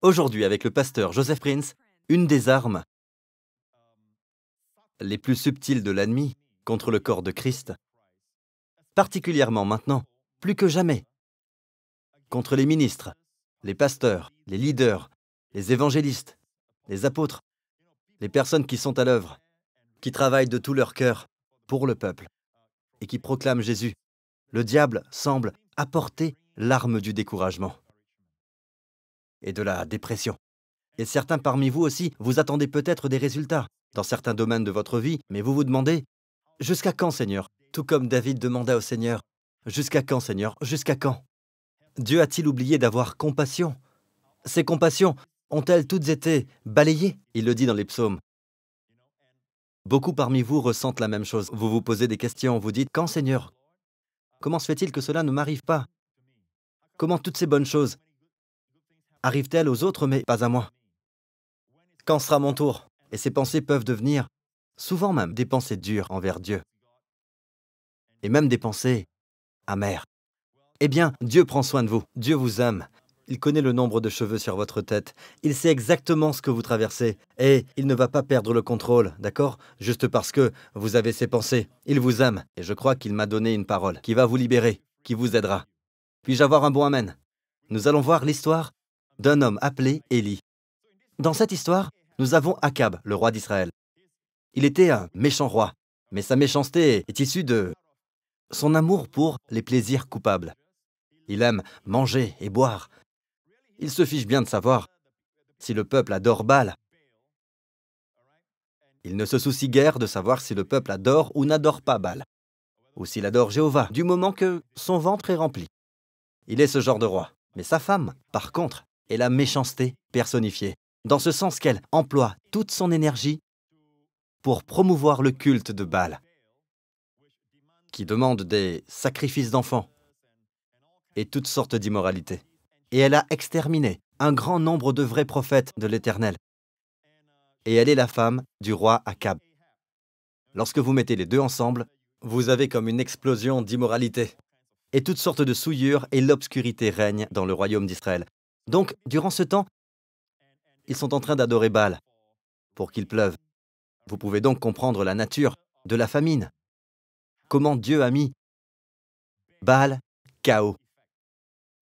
Aujourd'hui, avec le pasteur Joseph Prince, une des armes les plus subtiles de l'ennemi contre le corps de Christ, particulièrement maintenant, plus que jamais, contre les ministres, les pasteurs, les leaders, les évangélistes, les apôtres, les personnes qui sont à l'œuvre, qui travaillent de tout leur cœur pour le peuple et qui proclament Jésus. Le diable semble apporter l'arme du découragement et de la dépression. Et certains parmi vous aussi, vous attendez peut-être des résultats dans certains domaines de votre vie, mais vous vous demandez, jusqu'à quand, Seigneur? Tout comme David demanda au Seigneur, jusqu'à quand, Seigneur? Jusqu'à quand? Dieu a-t-il oublié d'avoir compassion? Ces compassions ont-elles toutes été balayées? Il le dit dans les psaumes. Beaucoup parmi vous ressentent la même chose. Vous vous posez des questions, vous dites, quand, Seigneur? Comment se fait-il que cela ne m'arrive pas? Comment toutes ces bonnes choses arrivent-elles aux autres, mais pas à moi? Quand sera mon tour? Et ces pensées peuvent devenir, souvent même, des pensées dures envers Dieu. Et même des pensées amères. Eh bien, Dieu prend soin de vous. Dieu vous aime. Il connaît le nombre de cheveux sur votre tête. Il sait exactement ce que vous traversez. Et il ne va pas perdre le contrôle, d'accord? Juste parce que vous avez ces pensées. Il vous aime. Et je crois qu'il m'a donné une parole qui va vous libérer, qui vous aidera. Puis-je avoir un bon amen? Nous allons voir l'histoire d'un homme appelé Élie. Dans cette histoire, nous avons Akab, le roi d'Israël. Il était un méchant roi, mais sa méchanceté est issue de son amour pour les plaisirs coupables. Il aime manger et boire. Il se fiche bien de savoir si le peuple adore Baal. Il ne se soucie guère de savoir si le peuple adore ou n'adore pas Baal, ou s'il adore Jéhovah, du moment que son ventre est rempli. Il est ce genre de roi. Mais sa femme, par contre, est la méchanceté personnifiée, dans ce sens qu'elle emploie toute son énergie pour promouvoir le culte de Baal, qui demande des sacrifices d'enfants et toutes sortes d'immoralités. Et elle a exterminé un grand nombre de vrais prophètes de l'Éternel. Et elle est la femme du roi Akab. Lorsque vous mettez les deux ensemble, vous avez comme une explosion d'immoralité. Et toutes sortes de souillures et l'obscurité règnent dans le royaume d'Israël. Donc, durant ce temps, ils sont en train d'adorer Baal pour qu'il pleuve. Vous pouvez donc comprendre la nature de la famine. Comment Dieu a mis Baal KO.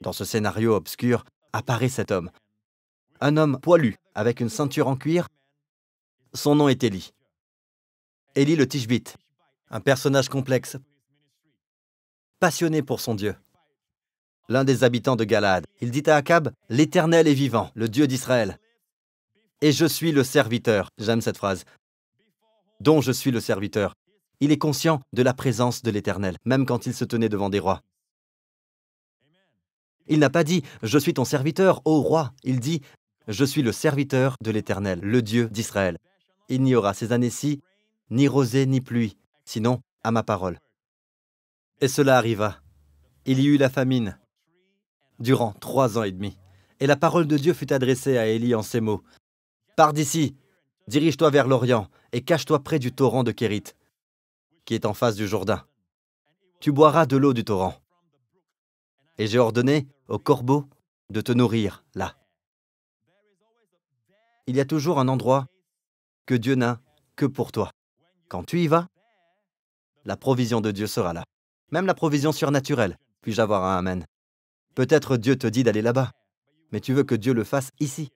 Dans ce scénario obscur, apparaît cet homme. Un homme poilu, avec une ceinture en cuir. Son nom est Élie. Élie le Tishbite, un personnage complexe, passionné pour son Dieu. L'un des habitants de Galaad. Il dit à Akab, « L'Éternel est vivant, le Dieu d'Israël. Et je suis le serviteur. » J'aime cette phrase. Dont je suis le serviteur. Il est conscient de la présence de l'Éternel, même quand il se tenait devant des rois. Il n'a pas dit « Je suis ton serviteur, ô roi ». Il dit « Je suis le serviteur de l'Éternel, le Dieu d'Israël. Il n'y aura ces années-ci ni rosée ni pluie, sinon à ma parole. » Et cela arriva. Il y eut la famine durant 3 ans et demi. Et la parole de Dieu fut adressée à Élie en ces mots. « Pars d'ici, dirige-toi vers l'Orient et cache-toi près du torrent de Kérit, qui est en face du Jourdain. Tu boiras de l'eau du torrent. Et j'ai ordonné aux corbeaux de te nourrir là. » Il y a toujours un endroit que Dieu n'a que pour toi. Quand tu y vas, la provision de Dieu sera là. Même la provision surnaturelle. Puis-je avoir un amen? Peut-être Dieu te dit d'aller là-bas, mais tu veux que Dieu le fasse ici.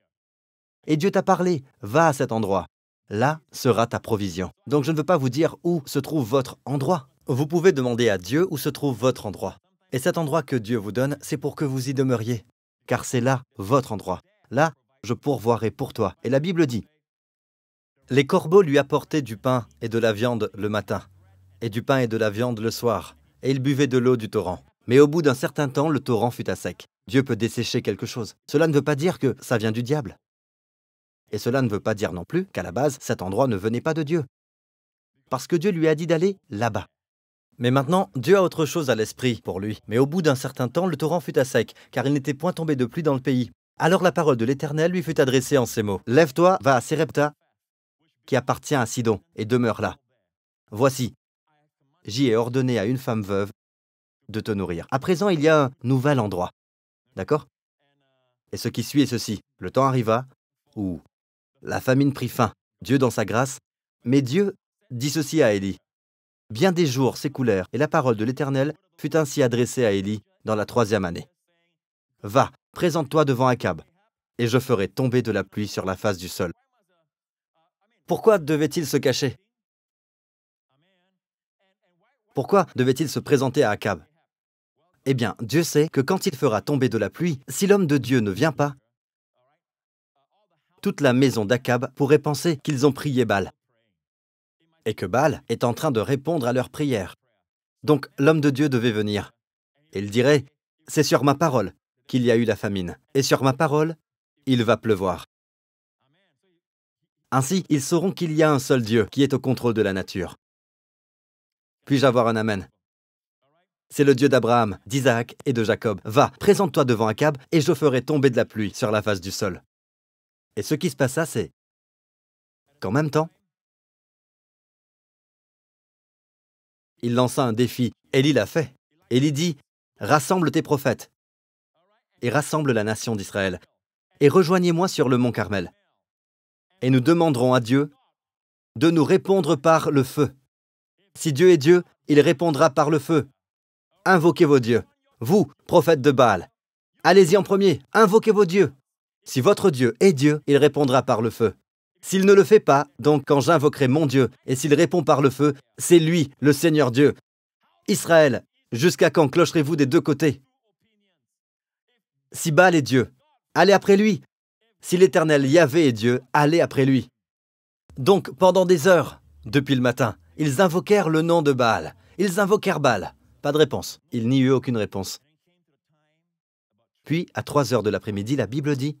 Et Dieu t'a parlé, va à cet endroit. Là sera ta provision. Donc je ne veux pas vous dire où se trouve votre endroit. Vous pouvez demander à Dieu où se trouve votre endroit. Et cet endroit que Dieu vous donne, c'est pour que vous y demeuriez. Car c'est là votre endroit. Là, je pourvoirai pour toi. Et la Bible dit, les corbeaux lui apportaient du pain et de la viande le matin, et du pain et de la viande le soir, et il buvait de l'eau du torrent. Mais au bout d'un certain temps, le torrent fut à sec. Dieu peut dessécher quelque chose. Cela ne veut pas dire que ça vient du diable. Et cela ne veut pas dire non plus qu'à la base, cet endroit ne venait pas de Dieu. Parce que Dieu lui a dit d'aller là-bas. Mais maintenant, Dieu a autre chose à l'esprit pour lui. Mais au bout d'un certain temps, le torrent fut à sec, car il n'était point tombé de pluie dans le pays. Alors la parole de l'Éternel lui fut adressée en ces mots. « Lève-toi, va à Sérepta, qui appartient à Sidon, et demeure là. Voici, j'y ai ordonné à une femme veuve de te nourrir. » À présent, il y a un nouvel endroit. D'accord? Et ce qui suit est ceci. Le temps arriva où la famine prit fin, Dieu dans sa grâce, mais Dieu dit ceci à Élie. Bien des jours s'écoulèrent, et la parole de l'Éternel fut ainsi adressée à Élie dans la 3e année. Va, présente-toi devant Akab, et je ferai tomber de la pluie sur la face du sol. Pourquoi devait-il se cacher? Pourquoi devait-il se présenter à Akab? Eh bien, Dieu sait que quand il fera tomber de la pluie, si l'homme de Dieu ne vient pas, toute la maison d'Akab pourrait penser qu'ils ont prié Baal, et que Baal est en train de répondre à leur prière. Donc l'homme de Dieu devait venir. Et il dirait, c'est sur ma parole qu'il y a eu la famine, et sur ma parole, il va pleuvoir. Ainsi, ils sauront qu'il y a un seul Dieu qui est au contrôle de la nature. Puis-je avoir un amen? C'est le Dieu d'Abraham, d'Isaac et de Jacob. Va, présente-toi devant Akab, et je ferai tomber de la pluie sur la face du sol. Et ce qui se passa, c'est qu'en même temps, il lança un défi. Élie l'a fait. Élie dit, rassemble tes prophètes, et rassemble la nation d'Israël, et rejoignez-moi sur le mont Carmel. Et nous demanderons à Dieu de nous répondre par le feu. Si Dieu est Dieu, il répondra par le feu. Invoquez vos dieux. Vous, prophètes de Baal, allez-y en premier, invoquez vos dieux. Si votre Dieu est Dieu, il répondra par le feu. S'il ne le fait pas, donc quand j'invoquerai mon Dieu, et s'il répond par le feu, c'est lui, le Seigneur Dieu. Israël, jusqu'à quand clocherez-vous des deux côtés? Si Baal est Dieu, allez après lui. Si l'Éternel Yahvé est Dieu, allez après lui. Donc, pendant des heures, depuis le matin, ils invoquèrent le nom de Baal. Ils invoquèrent Baal. Pas de réponse. Il n'y eut aucune réponse. Puis, à 3 heures de l'après-midi, la Bible dit,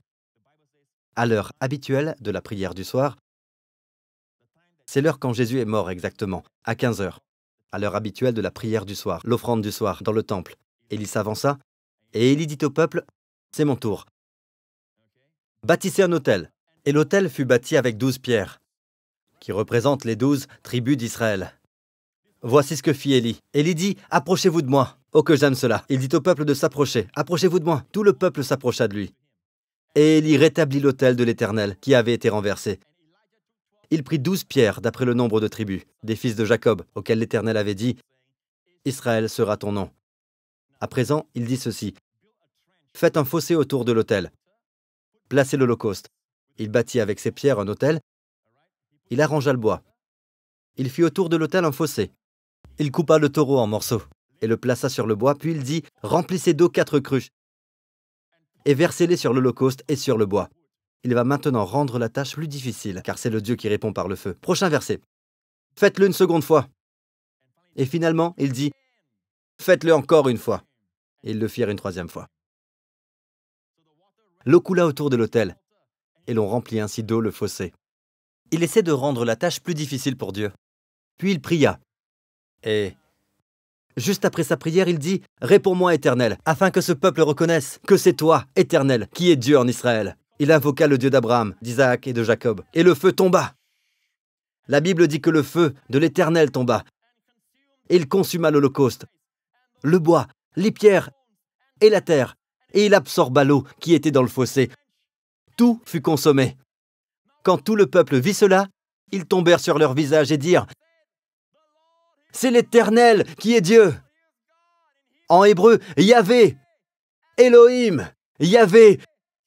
à l'heure habituelle de la prière du soir, c'est l'heure quand Jésus est mort exactement, à 15 heures, à l'heure habituelle de la prière du soir, l'offrande du soir, dans le temple. Élie s'avança, et Élie dit au peuple, c'est mon tour. Bâtissez un autel. Et l'autel fut bâti avec 12 pierres, qui représentent les 12 tribus d'Israël. Voici ce que fit Élie. Élie dit, approchez-vous de moi. Oh que j'aime cela. Il dit au peuple de s'approcher. Approchez-vous de moi. Tout le peuple s'approcha de lui. Et Élie rétablit l'autel de l'Éternel, qui avait été renversé. Il prit 12 pierres d'après le nombre de tribus, des fils de Jacob, auxquels l'Éternel avait dit, Israël sera ton nom. À présent, il dit ceci. Faites un fossé autour de l'autel. Placez l'holocauste. Il bâtit avec ses pierres un autel. Il arrangea le bois. Il fit autour de l'autel un fossé. Il coupa le taureau en morceaux et le plaça sur le bois, puis il dit, remplissez d'eau 4 cruches et versez-les sur l'holocauste et sur le bois. Il va maintenant rendre la tâche plus difficile, car c'est le Dieu qui répond par le feu. Prochain verset. Faites-le une seconde fois. Et finalement, il dit, faites-le encore une fois. Et ils le firent une 3e fois. L'eau coula autour de l'autel, et l'on remplit ainsi d'eau le fossé. Il essaie de rendre la tâche plus difficile pour Dieu. Puis il pria. Et juste après sa prière, il dit, réponds-moi, Éternel, afin que ce peuple reconnaisse que c'est toi, Éternel, qui es Dieu en Israël. Il invoqua le Dieu d'Abraham, d'Isaac et de Jacob. Et le feu tomba. La Bible dit que le feu de l'Éternel tomba. Et il consuma l'holocauste, le bois, les pierres et la terre. Et il absorba l'eau qui était dans le fossé. Tout fut consommé. Quand tout le peuple vit cela, ils tombèrent sur leur visage et dirent, c'est l'Éternel qui est Dieu. En hébreu, Yahvé, Elohim, Yahvé,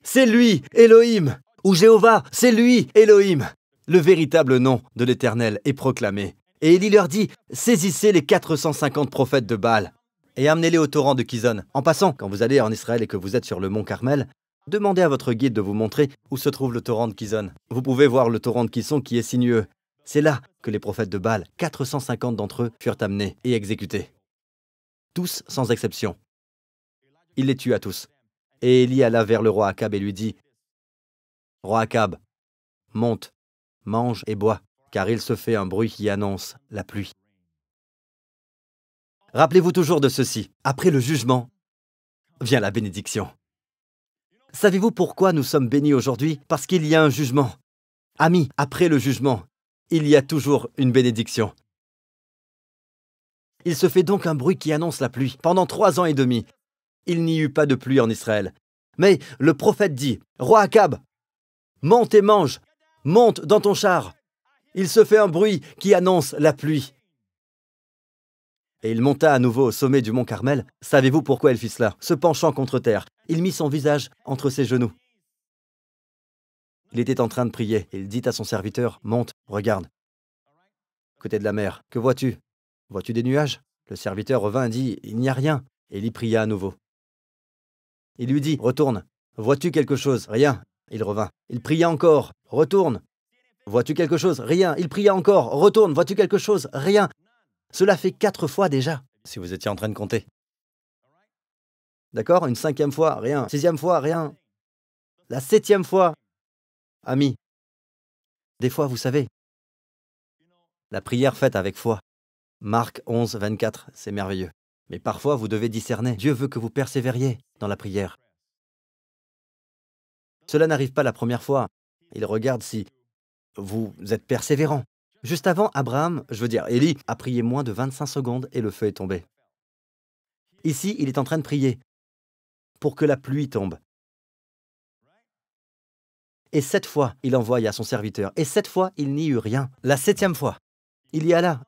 c'est lui, Elohim, ou Jéhovah, c'est lui, Elohim. Le véritable nom de l'Éternel est proclamé. Et Élie leur dit, saisissez les 450 prophètes de Baal et amenez-les au torrent de Kison. En passant, quand vous allez en Israël et que vous êtes sur le mont Carmel, demandez à votre guide de vous montrer où se trouve le torrent de Kison. Vous pouvez voir le torrent de Kison qui est sinueux. C'est là que les prophètes de Baal, 450 d'entre eux, furent amenés et exécutés. Tous sans exception. Il les tua tous. Et Élie alla vers le roi Akab et lui dit, « Roi Akab, monte, mange et bois, car il se fait un bruit qui annonce la pluie. » Rappelez-vous toujours de ceci, après le jugement, vient la bénédiction. Savez-vous pourquoi nous sommes bénis aujourd'hui? Parce qu'il y a un jugement. Amis, après le jugement, il y a toujours une bénédiction. Il se fait donc un bruit qui annonce la pluie. Pendant 3 ans et demi, il n'y eut pas de pluie en Israël. Mais le prophète dit, « Roi Akab, monte et mange, monte dans ton char. Il se fait un bruit qui annonce la pluie. » Et il monta à nouveau au sommet du mont Carmel. Savez-vous pourquoi il fit cela? Se penchant contre terre, il mit son visage entre ses genoux. Il était en train de prier. Il dit à son serviteur, « Monte, regarde. Côté de la mer, que vois-tu? Vois-tu des nuages ?» Le serviteur revint et dit, « Il n'y a rien. » Et il y pria à nouveau. Il lui dit, « Retourne. Vois-tu quelque chose? » Rien. Il revint. Il pria encore. « Retourne. Vois-tu quelque chose? » Rien. Il pria encore. « Retourne. Vois-tu quelque chose? » Rien. Cela fait 4 fois déjà, si vous étiez en train de compter. D'accord? Une 5e fois, rien. 6e fois, rien. La 7e fois, ami. Des fois, vous savez, la prière faite avec foi. Marc 11, 24, c'est merveilleux. Mais parfois, vous devez discerner. Dieu veut que vous persévériez dans la prière. Cela n'arrive pas la première fois. Il regarde si vous êtes persévérant. Juste avant, Abraham, Élie, a prié moins de 25 secondes et le feu est tombé. Ici, il est en train de prier pour que la pluie tombe. Et 7 fois, il envoya son serviteur. Et 7 fois, il n'y eut rien. La 7e fois, il y alla.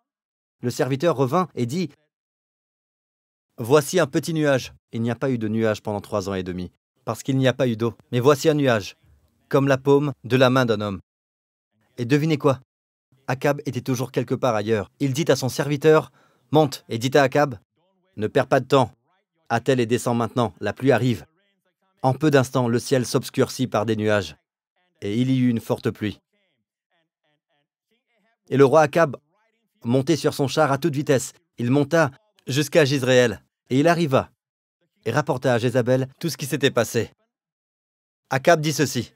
Le serviteur revint et dit, « Voici un petit nuage. » Il n'y a pas eu de nuage pendant 3 ans et demi, parce qu'il n'y a pas eu d'eau. Mais voici un nuage, comme la paume de la main d'un homme. Et devinez quoi? Akab était toujours quelque part ailleurs. Il dit à son serviteur, « Monte, et dit à Akab, ne perds pas de temps. Attelle et descends maintenant, la pluie arrive. » En peu d'instants, le ciel s'obscurcit par des nuages, et il y eut une forte pluie. Et le roi Akab montait sur son char à toute vitesse. Il monta jusqu'à Jizréel, et il arriva, et rapporta à Jézabel tout ce qui s'était passé. Akab dit ceci.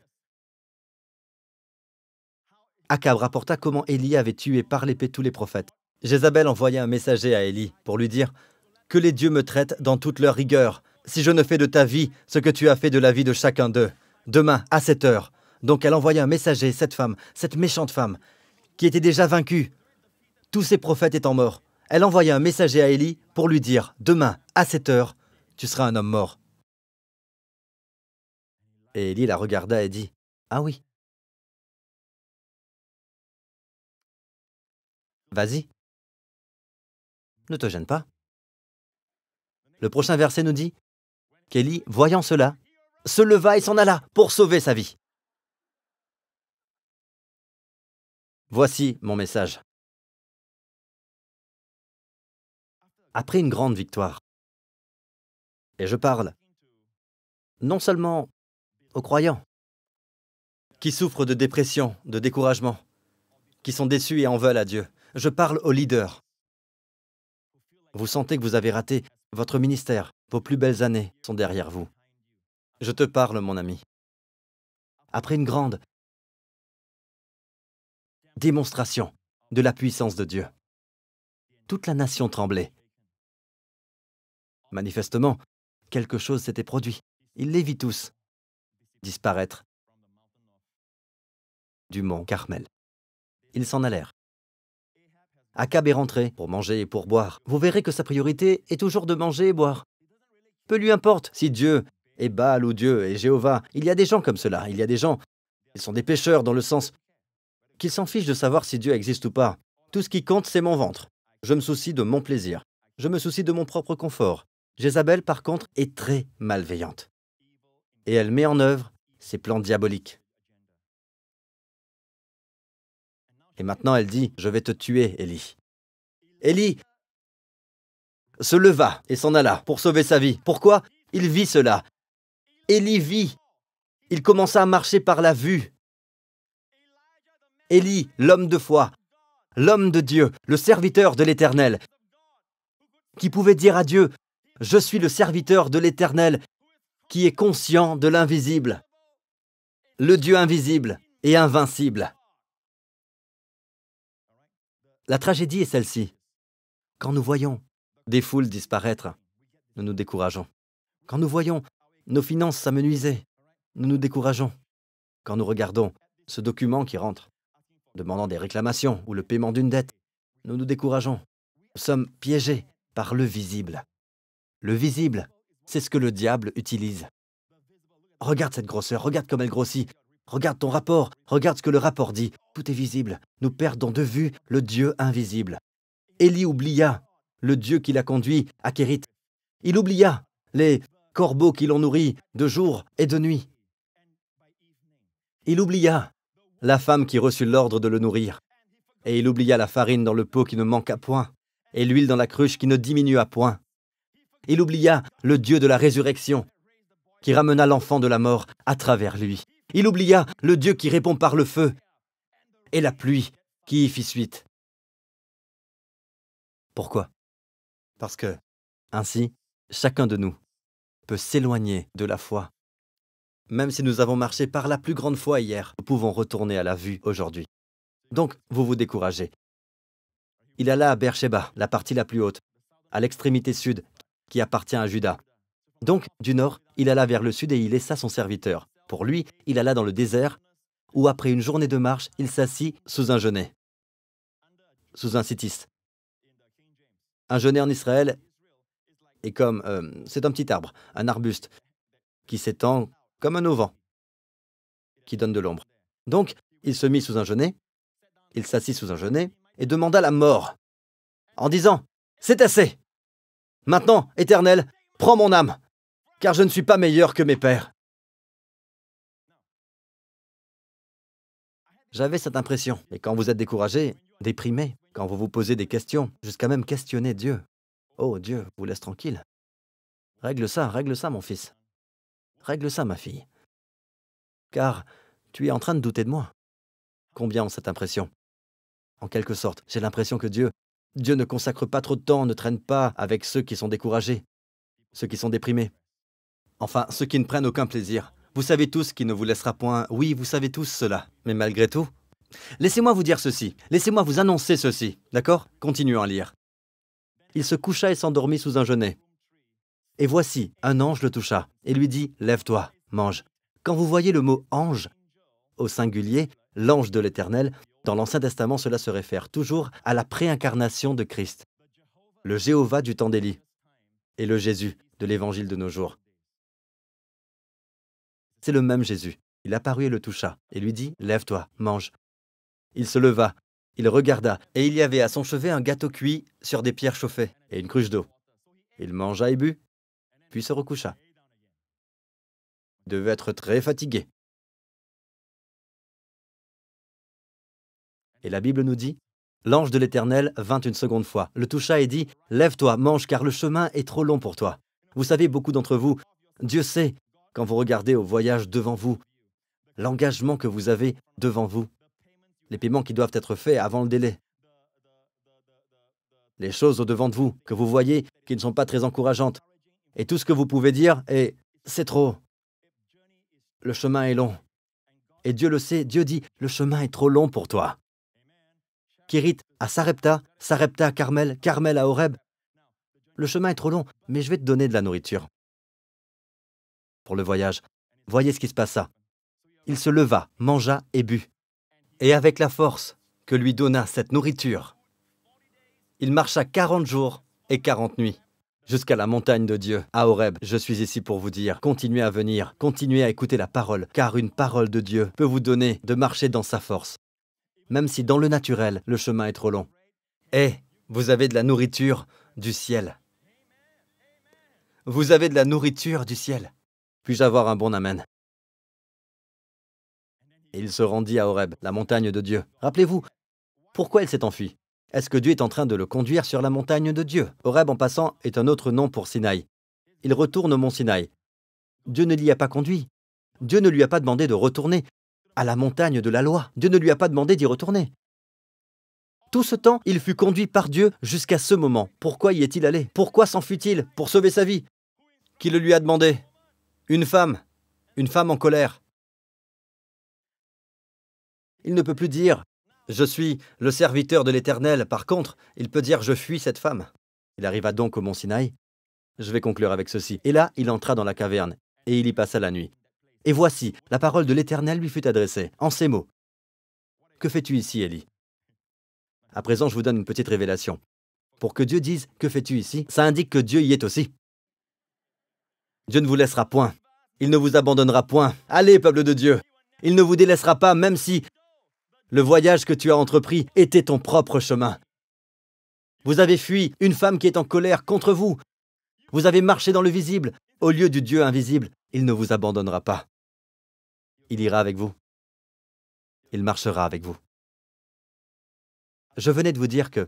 Akab rapporta comment Élie avait tué par l'épée tous les prophètes. Jézabel envoya un messager à Élie pour lui dire « Que les dieux me traitent dans toute leur rigueur, si je ne fais de ta vie ce que tu as fait de la vie de chacun d'eux. Demain, à 7 heures. » Donc elle envoya un messager, cette femme, cette méchante femme, qui était déjà vaincue, tous ses prophètes étant morts. Elle envoya un messager à Élie pour lui dire « Demain, à 7 heures, tu seras un homme mort. » Et Élie la regarda et dit « Ah oui. Vas-y. Ne te gêne pas. » Le prochain verset nous dit qu'Élie, voyant cela, se leva et s'en alla pour sauver sa vie. Voici mon message. Après une grande victoire, et je parle non seulement aux croyants qui souffrent de dépression, de découragement, qui sont déçus et en veulent à Dieu, je parle aux leaders. Vous sentez que vous avez raté votre ministère, vos plus belles années sont derrière vous. Je te parle, mon ami. Après une grande démonstration de la puissance de Dieu, toute la nation tremblait. Manifestement, quelque chose s'était produit. Il les vit tous disparaître du mont Carmel. Ils s'en allèrent. Akab est rentré pour manger et pour boire. Vous verrez que sa priorité est toujours de manger et boire. Peu lui importe si Dieu est Baal ou Dieu est Jéhovah. Il y a des gens comme cela. Il y a des gens, ils sont des pécheurs dans le sens qu'ils s'en fichent de savoir si Dieu existe ou pas. Tout ce qui compte, c'est mon ventre. Je me soucie de mon plaisir. Je me soucie de mon propre confort. Jézabel, par contre, est très malveillante. Et elle met en œuvre ses plans diaboliques. Et maintenant, elle dit, « Je vais te tuer, Élie. » Élie se leva et s'en alla pour sauver sa vie. Pourquoi? Il vit cela. Élie vit. Il commença à marcher par la vue. Élie, l'homme de foi, l'homme de Dieu, le serviteur de l'Éternel, qui pouvait dire à Dieu, « Je suis le serviteur de l'Éternel, qui est conscient de l'invisible, le Dieu invisible et invincible. » La tragédie est celle-ci. Quand nous voyons des foules disparaître, nous nous décourageons. Quand nous voyons nos finances s'amenuiser, nous nous décourageons. Quand nous regardons ce document qui rentre, demandant des réclamations ou le paiement d'une dette, nous nous décourageons. Nous sommes piégés par le visible. Le visible, c'est ce que le diable utilise. Regarde cette grosseur, regarde comme elle grossit. Regarde ton rapport, regarde ce que le rapport dit. Tout est visible. Nous perdons de vue le Dieu invisible. Élie oublia le Dieu qui l'a conduit à Kérit. Il oublia les corbeaux qui l'ont nourri de jour et de nuit. Il oublia la femme qui reçut l'ordre de le nourrir. Et il oublia la farine dans le pot qui ne manqua point, et l'huile dans la cruche qui ne diminua point. Il oublia le Dieu de la résurrection, qui ramena l'enfant de la mort à travers lui. Il oublia le Dieu qui répond par le feu, et la pluie qui y fit suite. Pourquoi? Parce que, ainsi, chacun de nous peut s'éloigner de la foi. Même si nous avons marché par la plus grande foi hier, nous pouvons retourner à la vue aujourd'hui. Donc, vous vous découragez. Il alla à Beersheba, la partie la plus haute, à l'extrémité sud, qui appartient à Juda. Donc, du nord, il alla vers le sud et y laissa son serviteur. Pour lui, il alla dans le désert, où après une journée de marche, il s'assit sous un genêt, sous un citis. Un genêt en Israël est comme... c'est un petit arbre, un arbuste, qui s'étend comme un auvent, qui donne de l'ombre. Donc, il se mit sous un genêt, il s'assit sous un genêt, et demanda la mort, en disant, « C'est assez! Maintenant, Éternel, prends mon âme, car je ne suis pas meilleur que mes pères. » J'avais cette impression. Et quand vous êtes découragé, déprimé, quand vous vous posez des questions, jusqu'à même questionner Dieu. Oh, Dieu vous laisse tranquille. Règle ça, mon fils. Règle ça, ma fille. Car tu es en train de douter de moi. Combien ont cette impression? En quelque sorte, j'ai l'impression que Dieu ne consacre pas trop de temps, ne traîne pas avec ceux qui sont découragés, ceux qui sont déprimés. Enfin, ceux qui ne prennent aucun plaisir. Vous savez tous qu'il ne vous laissera point. Oui, vous savez tous cela. Mais malgré tout, laissez-moi vous dire ceci. Laissez-moi vous annoncer ceci. D'accord? Continuons à lire. Il se coucha et s'endormit sous un genêt. Et voici, un ange le toucha et lui dit, « Lève-toi, mange. » Quand vous voyez le mot « ange » au singulier, l'ange de l'Éternel, dans l'Ancien Testament, cela se réfère toujours à la préincarnation de Christ, le Jéhovah du temps d'Élie et le Jésus de l'Évangile de nos jours. C'est le même Jésus. Il apparut et le toucha, et lui dit, « Lève-toi, mange. » Il se leva, il regarda, et il y avait à son chevet un gâteau cuit sur des pierres chauffées et une cruche d'eau. Il mangea et but, puis se recoucha. Il devait être très fatigué. Et la Bible nous dit, l'ange de l'Éternel vint une seconde fois, le toucha et dit, « Lève-toi, mange, car le chemin est trop long pour toi. » Vous savez, beaucoup d'entre vous, Dieu sait, quand vous regardez au voyage devant vous, l'engagement que vous avez devant vous, les paiements qui doivent être faits avant le délai, les choses au-devant de vous que vous voyez qui ne sont pas très encourageantes, et tout ce que vous pouvez dire est « c'est trop, le chemin est long ». Et Dieu le sait, Dieu dit « le chemin est trop long pour toi ». Kérit à Sarepta, Sarepta à Carmel, Carmel à Horeb. Le chemin est trop long, mais je vais te donner de la nourriture. Pour le voyage, voyez ce qui se passa. Il se leva, mangea et but. Et avec la force que lui donna cette nourriture, il marcha 40 jours et 40 nuits, jusqu'à la montagne de Dieu, à Horeb. Je suis ici pour vous dire, continuez à venir, continuez à écouter la parole, car une parole de Dieu peut vous donner de marcher dans sa force, même si dans le naturel, le chemin est trop long. Et vous avez de la nourriture du ciel. Vous avez de la nourriture du ciel. Puis-je avoir un bon amen? Et il se rendit à Horeb, la montagne de Dieu. Rappelez-vous, pourquoi il s'est enfui? Est-ce que Dieu est en train de le conduire sur la montagne de Dieu? Horeb, en passant, est un autre nom pour Sinaï. Il retourne au mont Sinaï. Dieu ne l'y a pas conduit. Dieu ne lui a pas demandé de retourner à la montagne de la loi. Dieu ne lui a pas demandé d'y retourner. Tout ce temps, il fut conduit par Dieu jusqu'à ce moment. Pourquoi y est-il allé? Pourquoi s'enfuit-il? Pour sauver sa vie. Qui le lui a demandé? Une femme en colère. Il ne peut plus dire « Je suis le serviteur de l'Éternel ». Par contre, il peut dire « Je fuis cette femme ». Il arriva donc au mont Sinaï. Je vais conclure avec ceci. Et là, il entra dans la caverne, et il y passa la nuit. Et voici, la parole de l'Éternel lui fut adressée, en ces mots. « Que fais-tu ici, Élie » À présent, je vous donne une petite révélation. Pour que Dieu dise « Que fais-tu ici ?» ça indique que Dieu y est aussi. Dieu ne vous laissera point. Il ne vous abandonnera point. Allez, peuple de Dieu. Il ne vous délaissera pas, même si le voyage que tu as entrepris était ton propre chemin. Vous avez fui une femme qui est en colère contre vous. Vous avez marché dans le visible, au lieu du Dieu invisible. Il ne vous abandonnera pas. Il ira avec vous. Il marchera avec vous. Je venais de vous dire que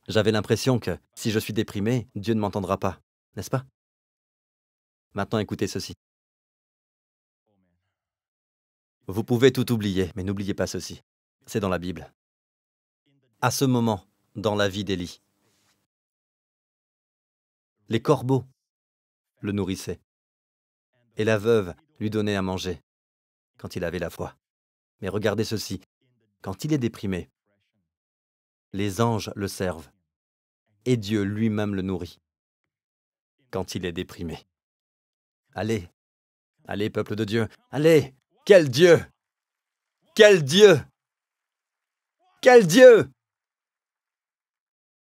j'avais l'impression que si je suis déprimé, Dieu ne m'entendra pas, n'est-ce pas? Maintenant, écoutez ceci. Vous pouvez tout oublier, mais n'oubliez pas ceci. C'est dans la Bible. À ce moment, dans la vie d'Élie, les corbeaux le nourrissaient et la veuve lui donnait à manger quand il avait la foi. Mais regardez ceci, quand il est déprimé, les anges le servent et Dieu lui-même le nourrit quand il est déprimé. Allez, allez, peuple de Dieu, allez! Quel Dieu! Quel Dieu! Quel Dieu!